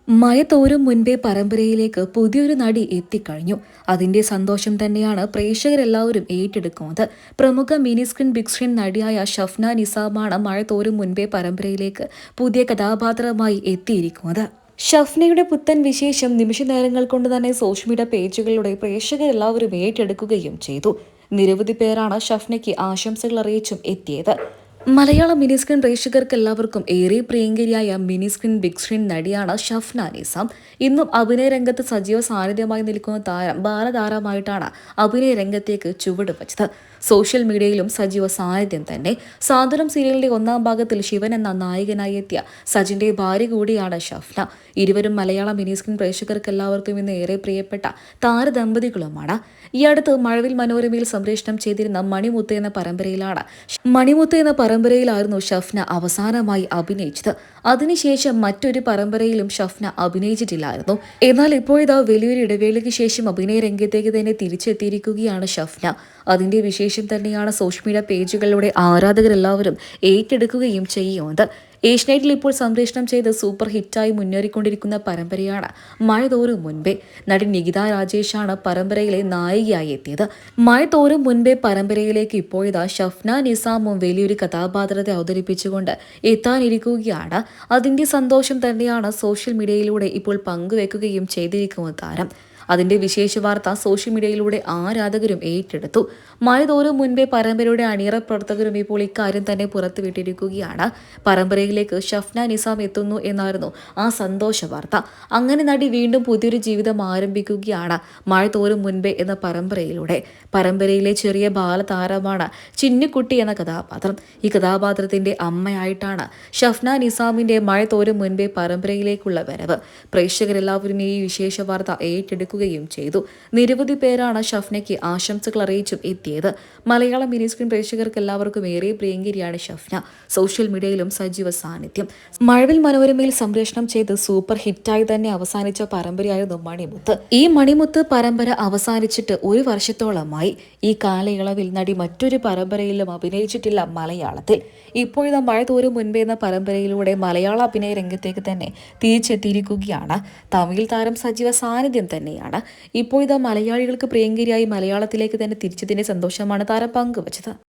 മഴ തോരും മുൻപേ പരമ്പരയിലേക്ക് പുതിയൊരു നടി എത്തിക്കഴിഞ്ഞു. അതിന്റെ സന്തോഷം തന്നെയാണ് പ്രേക്ഷകരെല്ലാവരും ഏറ്റെടുക്കുന്നത്. പ്രമുഖ മിനി സ്ക്രീൻ ബിഗ് സ്ക്രീൻ നടിയായ ഷഫ്ന നിസാമാണ് മഴ തോരും മുൻപേ പരമ്പരയിലേക്ക് പുതിയ കഥാപാത്രമായി എത്തിയിരിക്കുന്നത്. ഷഫ്നയുടെ പുത്തൻ വിശേഷം നിമിഷ നേരങ്ങൾ കൊണ്ട് തന്നെ സോഷ്യൽ മീഡിയ പേജുകളിലൂടെ പ്രേക്ഷകരെല്ലാവരും ഏറ്റെടുക്കുകയും ചെയ്തു. നിരവധി പേരാണ് ഷഫ്നയ്ക്ക് ആശംസകൾ അറിയിച്ചും എത്തിയത്. മലയാള മിനി സ്ക്രീൻ പ്രേക്ഷകർക്ക് എല്ലാവർക്കും ഏറെ പ്രിയങ്കരിയായ മിനി സ്ക്രീൻ ബിഗ് സ്ക്രീൻ നടിയാണ് ഷഫ്ന നിസാം. ഇന്നും അഭിനയ രംഗത്ത് സജീവ സാന്നിധ്യമായി നിൽക്കുന്ന താരം ബാലതാരമായിട്ടാണ് അഭിനയ രംഗത്തേക്ക് ചുവട് വച്ചത്. സോഷ്യൽ മീഡിയയിലും സജീവ സാന്നിധ്യം തന്നെ. സാന്ത്വനം സീരിയലിന്റെ ഒന്നാം ഭാഗത്തിൽ ശിവൻ എന്ന നായകനായി എത്തിയ സജിന്റെ ഭാര്യ കൂടിയാണ് ഷഫ്ന. ഇരുവരും മലയാള മിനി സ്ക്രീൻ പ്രേക്ഷകർക്ക് എല്ലാവർക്കും ഇന്ന് ഏറെ പ്രിയപ്പെട്ട താരദമ്പതികളുമാണ്. ഈ അടുത്ത് മഴവിൽ മനോരമയിൽ സംപ്രേഷണം ചെയ്തിരുന്ന മണിമുത്ത് എന്ന പരമ്പരയിലായിരുന്നു ഷഫ്ന അവസാനമായി അഭിനയിച്ചത്. അതിനുശേഷം മറ്റൊരു പരമ്പരയിലും ഷഫ്ന അഭിനയിച്ചിട്ടില്ലായിരുന്നു. എന്നാൽ ഇപ്പോഴിതാ വലിയൊരു ഇടവേളയ്ക്ക് ശേഷം അഭിനയ രംഗത്തേക്ക് തന്നെ തിരിച്ചെത്തിയിരിക്കുകയാണ് ഷഫ്ന. അതിന്റെ വിശേഷം തന്നെയാണ് സോഷ്യൽ മീഡിയ പേജുകളിലൂടെ ആരാധകരെല്ലാവരും ഏറ്റെടുക്കുകയും ചെയ്യുന്നത്. ഏഷ്യനെറ്റിൽ ഇപ്പോൾ സംപ്രേഷണം ചെയ്ത് സൂപ്പർ ഹിറ്റായി മുന്നേറിക്കൊണ്ടിരിക്കുന്ന പരമ്പരയാണ് മഴ തോരും മുൻപേ. നടി നികിത രാജേഷാണ് പരമ്പരയിലെ നായികയായി എത്തിയത്. മഴ തോരും മുൻപേ പരമ്പരയിലേക്ക് ഇപ്പോഴിതാ ഷഫ്ന നിസാമും വലിയൊരു കഥാപാത്രത്തെ അവതരിപ്പിച്ചുകൊണ്ട് എത്താനിരിക്കുകയാണ്. അതിന്റെ സന്തോഷം തന്നെയാണ് സോഷ്യൽ മീഡിയയിലൂടെ ഇപ്പോൾ പങ്കുവെക്കുകയും ചെയ്തിരിക്കുന്ന താരം. അതിന്റെ വിശേഷ വാർത്ത സോഷ്യൽ മീഡിയയിലൂടെ ആരാധകരും ഏറ്റെടുത്തു. മഴ തോരും മുൻപേ പരമ്പരയുടെ അണിയറ പ്രവർത്തകരും ഇപ്പോൾ ഇക്കാര്യം തന്നെ പുറത്തുവിട്ടിരിക്കുകയാണ്. പരമ്പരയിലേക്ക് ഷഫ്ന നിസാം എത്തുന്നു എന്നായിരുന്നു ആ സന്തോഷ വാർത്ത. അങ്ങനെ നടി വീണ്ടും പുതിയൊരു ജീവിതം ആരംഭിക്കുകയാണ് മഴ തോരും മുൻപേ എന്ന പരമ്പരയിലെ ചെറിയ ബാലതാരമാണ് ചിന്നുകുട്ടി എന്ന കഥാപാത്രം. ഈ കഥാപാത്രത്തിന്റെ അമ്മയായിട്ടാണ് ഷഫ്ന നിസാമിന്റെ മഴ തോരും മുൻപേ പരമ്പരയിലേക്കുള്ള വരവ്. പ്രേക്ഷകരെല്ലാവരും ഈ വിശേഷ വാർത്ത ഏറ്റെടുക്കുക ചെയ്തു. നിരവധി പേരാണ് ഷഫ്നയ്ക്ക് ആശംസകൾ അറിയിച്ചും എത്തിയത്. മലയാള മിനി സ്ക്രീൻ പ്രേക്ഷകർക്ക് എല്ലാവർക്കും ഏറെ പ്രിയങ്കരിയാണ് ഷഫ്ന. സോഷ്യൽ മീഡിയയിലും സജീവ സാന്നിധ്യം. മഴവിൽ മനോരമയിൽ സംപ്രേഷണം ചെയ്ത് സൂപ്പർ ഹിറ്റായി തന്നെ അവസാനിച്ച പരമ്പരയായിരുന്നു മണിമുത്ത്. ഈ മണിമുത്ത് പരമ്പര അവസാനിച്ചിട്ട് 1 വർഷത്തോളമായി. ഈ കാലയളവിൽ നടി മറ്റൊരു പരമ്പരയിലും അഭിനയിച്ചിട്ടില്ല മലയാളത്തിൽ. ഇപ്പോഴത്തെ മഴ തോരും മുൻപേ എന്ന പരമ്പരയിലൂടെ മലയാള അഭിനയ രംഗത്തേക്ക് തന്നെ തിരിച്ചെത്തിയിരിക്കുകയാണ്. തമിഴ് താരം സജീവ സാന്നിധ്യം തന്നെയാണ്. ഇപ്പോഴിതാ മലയാളികൾക്ക് പ്രിയങ്കരിയായി മലയാളത്തിലേക്ക് തന്നെ തിരിച്ചതിന്റെ സന്തോഷമാണ് താരം പങ്കുവച്ചത്.